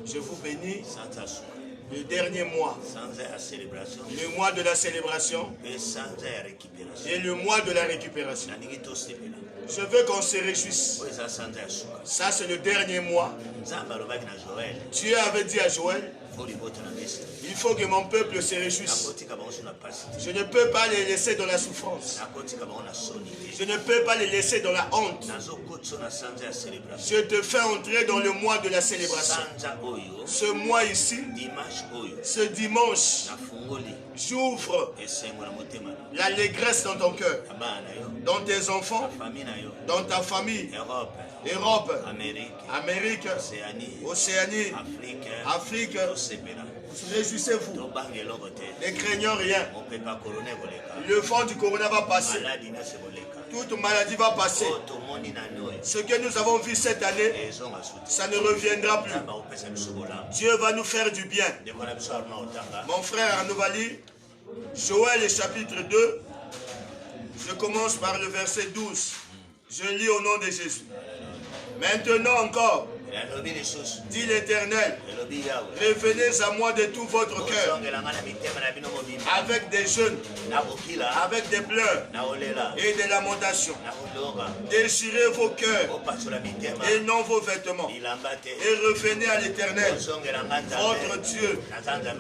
Je vous bénis. Le dernier mois, le mois de la célébration et le mois de la récupération. Je veux qu'on se réjouisse. Ça, c'est le dernier mois. Dieu avait dit à Joël, il faut que mon peuple se réjouisse. Je ne peux pas les laisser dans la souffrance. Je ne peux pas les laisser dans la honte. Je te fais entrer dans le mois de la célébration. Ce mois ici, ce dimanche, j'ouvre l'allégresse dans ton cœur, dans tes enfants, dans ta famille, Europe, Amérique, Océanie, Afrique. Réjouissez-vous. Ne craignons rien. Le vent du corona va passer. Toute maladie va passer. Ce que nous avons vu cette année, ça ne reviendra plus. Dieu va nous faire du bien. Mon frère Anouvali, Joël chapitre 2, je commence par le verset 12. Je lis au nom de Jésus. Maintenant encore, dit l'Éternel, revenez à moi de tout votre cœur, avec des jeûnes, avec des pleurs et des lamentations. Déchirez vos cœurs et non vos vêtements, et revenez à l'Éternel, votre Dieu,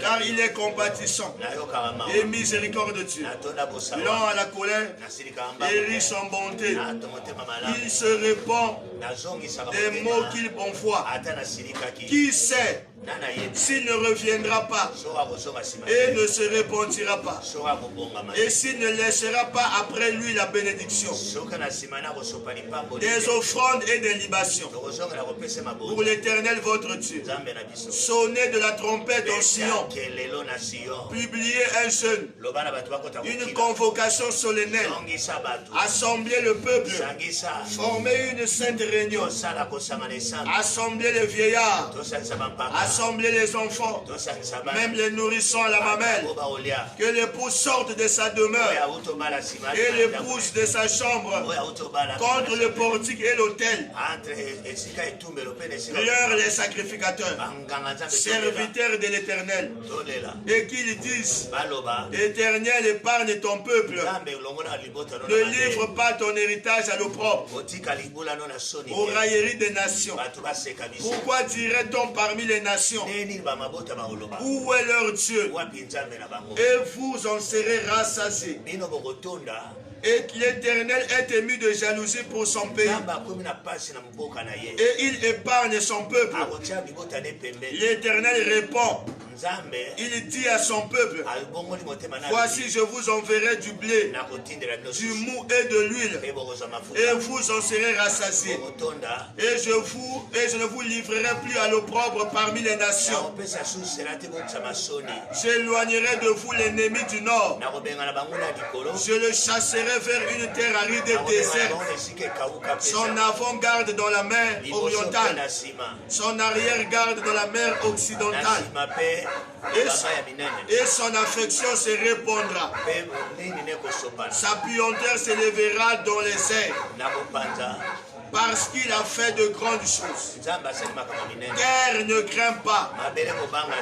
car il est compatissant et miséricordieux, lent à la colère et riche en bonté. Il se répand des mots qu'il envoie. Qui sait s'il ne reviendra pas et ne se répandira pas, et s'il ne laissera pas après lui la bénédiction, des offrandes et des libations pour l'Éternel votre Dieu. Sonnez de la trompette en Sion, publiez un jeûne, une convocation solennelle, assemblez le peuple, formez une sainte réunion, assemblez les vieillards, assembler les enfants, même les nourrissons à la mamelle, que l'époux sorte de sa demeure et l'épouse de sa chambre contre le portique et l'autel. Prieurs les sacrificateurs, serviteurs de l'Éternel, et qu'ils disent, Éternel, épargne ton peuple, ne livre pas ton héritage à l'opprobre, aux railleries des nations. Pourquoi dirait-on parmi les nations, où est leur Dieu? Et vous en serez rassasiés. Et l'Éternel est ému de jalousie pour son pays. Et il épargne son peuple. L'Éternel répond. Il dit à son peuple, voici je vous enverrai du blé, du mou et de l'huile, et vous en serez rassasiés. Et je ne vous livrerai plus à l'opprobre parmi les nations. J'éloignerai de vous l'ennemi du nord. Je le chasserai vers une terre aride et déserte. Son avant-garde dans la mer orientale, son arrière-garde dans la mer occidentale. Et son affection se répandra. Sa puanteur s'élèvera dans les airs. Parce qu'il a fait de grandes choses. Guerre ne crains pas.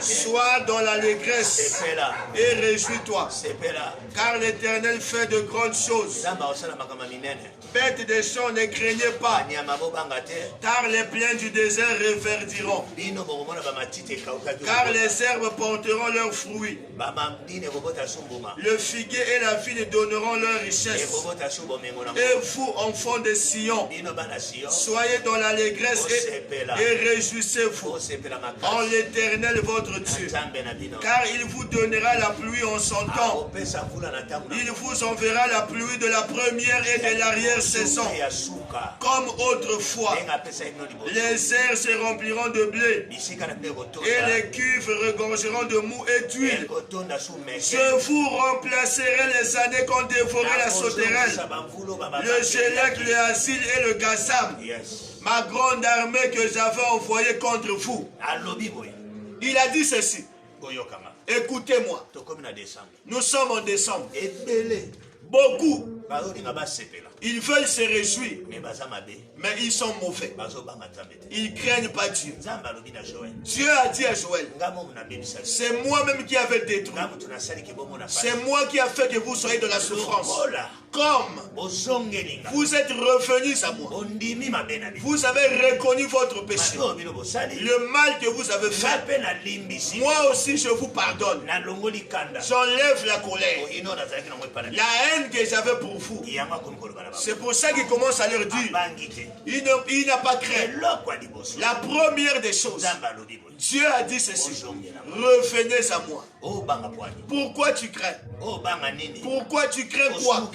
Sois dans l'allégresse et réjouis-toi. Car l'Éternel fait de grandes choses. Bêtes des champs, ne craignez pas. Car les plains du désert reverdiront. Car les herbes porteront leurs fruits. Le figuier et la vigne donneront leur richesse. Et vous, enfants de Sion, soyez dans l'allégresse et réjouissez-vous en l'Éternel votre Dieu. Car il vous donnera la pluie en son temps. Il vous enverra la pluie de la première et de l'arrière-saison. Comme autrefois, les airs se rempliront de blé et les cuves regorgeront de mou et d'huile. Je vous remplacerai les années qu'ont dévoré la sauterelle, le gélec, le asile et le gazam. Ma grande armée que j'avais envoyée contre vous. Il a dit ceci. Écoutez-moi. Nous sommes en décembre. Beaucoup Ils veulent se réjouir, mais ils sont mauvais. Ils ne craignent pas Dieu. Dieu a dit à Joël, c'est moi-même qui avais détruit. C'est moi qui a fait que vous soyez de la souffrance. Comme vous êtes revenus à moi, vous avez reconnu votre péché, le mal que vous avez fait. Moi aussi je vous pardonne. J'enlève la colère, la haine que j'avais pour vous. C'est pour ça qu'il commence à leur dire, il n'a pas craint. La première des choses, Dieu a dit ceci, revenez à moi. Pourquoi tu crains? Pourquoi tu crains quoi?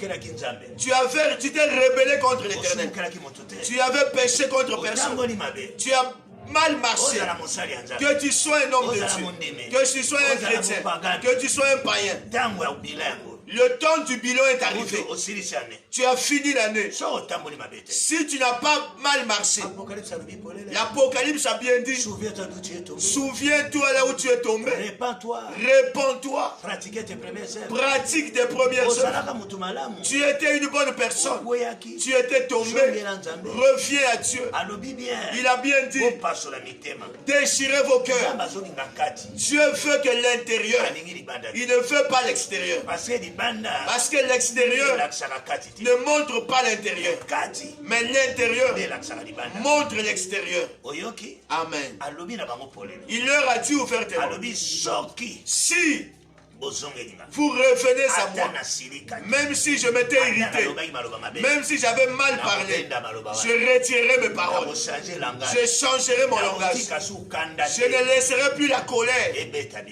Tu t'es rebellé contre l'Éternel. Tu avais péché contre personne. Tu as mal marché. Que tu sois un homme de Dieu, que tu sois un chrétien, que tu sois un païen. Le temps du bilan est arrivé. Tu as fini l'année. Si tu n'as pas mal marché, l'Apocalypse a bien dit, souviens-toi là où tu es tombé. Répands-toi. Pratique tes premières œuvres. Tu étais une bonne personne. Tu étais tombé. Reviens à Dieu. Il a bien dit, déchirez vos cœurs. Dieu veut que l'intérieur, il ne veut pas l'extérieur. Parce que l'extérieur ne montre pas l'intérieur, mais l'intérieur montre l'extérieur. Amen. Il leur a dit ouvertement, si vous revenez à moi, même si je m'étais irrité, même si j'avais mal parlé, je retirerai mes paroles, je changerai mon langage, je ne laisserai plus la colère,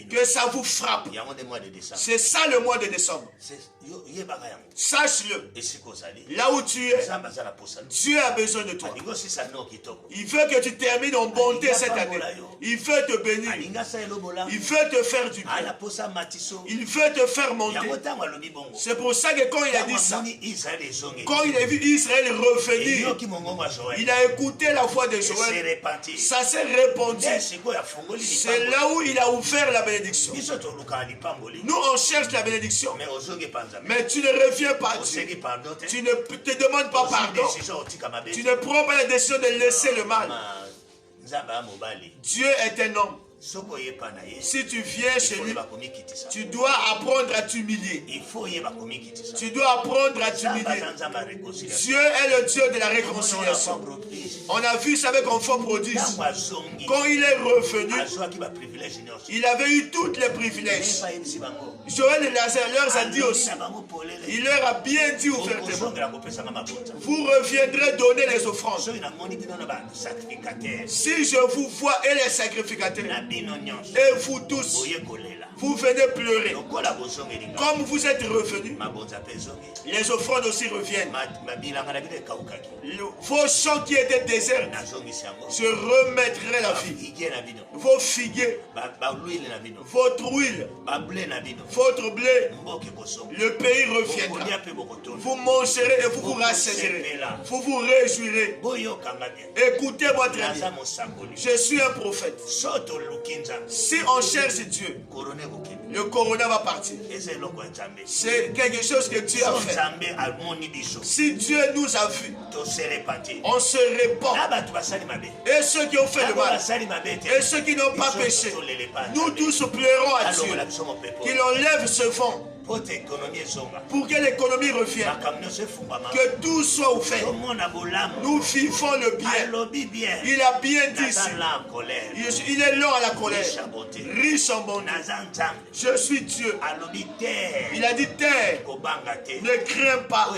que ça vous frappe. C'est ça le mois de décembre. Sache-le, là où tu es, Dieu a besoin de toi. Il veut que tu termines en bonté cette année. Il veut te bénir. Il veut te faire du bien. Il veut te faire monter. C'est pour ça que quand il a dit ça, quand il a vu Israël revenir, il a écouté la voix de Joël. Ça s'est répandu. C'est là où il a ouvert la bénédiction. Nous on cherche la bénédiction, mais tu ne reviens pas. Tu ne te demandes pas pardon. Tu ne prends pas la décision de laisser le mal. Dieu est un homme. Si tu viens chez lui, tu dois apprendre à t'humilier. Tu dois apprendre à t'humilier. Dieu est le Dieu de la réconciliation. On a vu ça avec enfant prodigue. Quand il est revenu, il avait eu tous les privilèges. Joël et Lazare leur a dit aussi, il leur a bien dit ouvertement, vous reviendrez donner les offrandes. Si je vous vois et les sacrificateurs, et vous tous, vous venez pleurer. Comme vous êtes revenus, les offrandes aussi reviennent. Vos champs qui étaient déserts, je remettrai la vie. Vos figuiers, votre huile, votre blé, le pays reviendra. Vous mangerez et vous vous rassasierez. Vous vous réjouirez. Écoutez-moi très bien. Je suis un prophète. Si on cherche Dieu, le corona va partir. C'est quelque chose que Dieu a fait. Si Dieu nous a vus, on se répand. Et ceux qui ont fait le mal, et ceux qui n'ont pas péché, nous tous pleurons à Dieu qu'il enlève ce vent, pour que l'économie revienne, que tout soit ouvert. Nous vivons le bien. Il a bien dit ici. Il est lent à la colère, riche en bonté. Je suis Dieu. Il a dit terre, ne crains pas.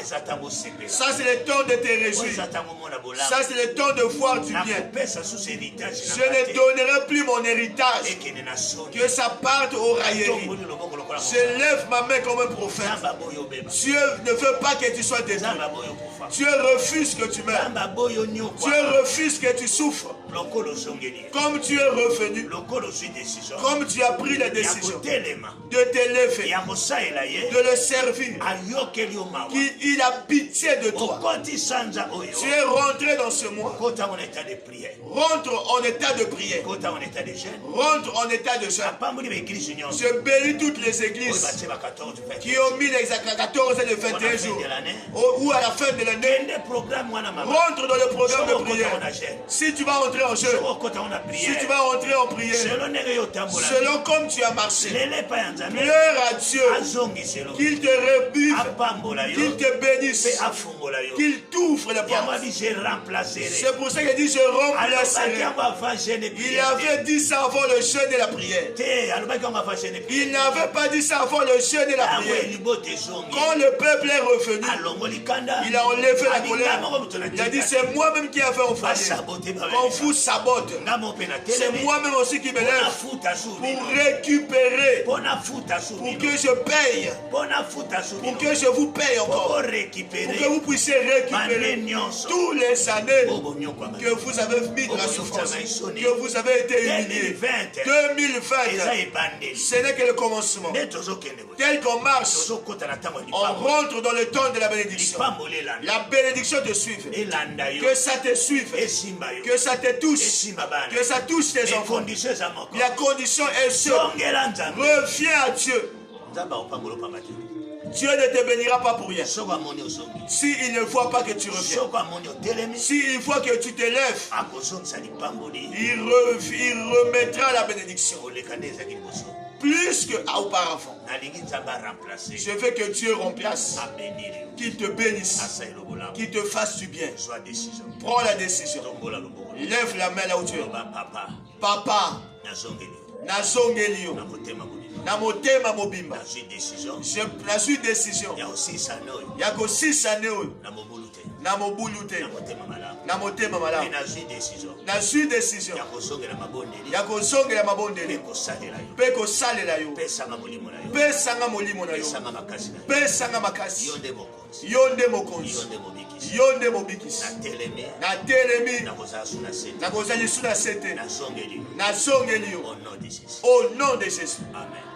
Ça c'est le temps de te réjouir. Ça c'est le temps de voir du bien. Je ne donnerai plus mon héritage, que ça parte aux railleries. Je lève ma main comme un prophète. Dieu ne veut pas que tu sois détruit. Dieu refuse que tu meurs. Dieu refuse que tu souffres. Comme tu es revenu, comme tu as pris la décision de te lever, de le servir, qu'il a pitié de toi. Tu es rentré dans ce mois. Rentre en état de prière. Rentre en état de jeûne. Je bénis toutes les églises qui ont mis les 14 et les 21 jours ou à la fin de l'année. Rentre dans le programme de prière. Si tu vas rentrer en jeûne, si tu vas rentrer en prière, selon comme tu as marché, pleure à Dieu qu'il te rebuve, qu'il te bénisse, qu'il t'ouvre les portes. C'est pour ça qu'il dit je remplacerai. Il avait dit ça avant le jeûne et la prière. Il n'avait pas dit ça avant le jeûne et la prière. Quand le peuple est revenu, il a enlevé la colère. Il a dit c'est moi-même qui ai fait en foyer. Quand vous sabote, c'est moi-même aussi qui me lève pour récupérer, pour que je paye, pour que je vous paye encore, pour que vous puissiez récupérer tous les années que vous avez mis de la souffrance, que vous avez été humiliés. 2020, ce n'est que le commencement. Tel qu'on marche, on rentre dans le temps de la bénédiction. La bénédiction te suive. Que ça te suive. Que ça te touche. Que ça touche tes enfants. La condition est sûre. Reviens à Dieu. Dieu ne te bénira pas pour rien. S'il ne voit pas que tu reviens, s'il voit que tu te lèves, il remettra la bénédiction. Plus qu'auparavant. Je veux que Dieu remplace, qu'il te bénisse, qu'il te fasse du bien. Prends la décision. Lève la main là où tu es. Papa, nazongelio. Na motema mobimba. Na suis décision. Ya ko 6 années. Na mobulute. Na motema malamu. Na suis décision. Ya ko songela mabondele. Pe ko salela yo. Pesanga molimo na yo. Pesanga makasi. Yonde mokonzi. Yonde mobikisi. Na telemi. Na kozali suna sete. Na zongeli yo. Au nom de Jésus. Amen.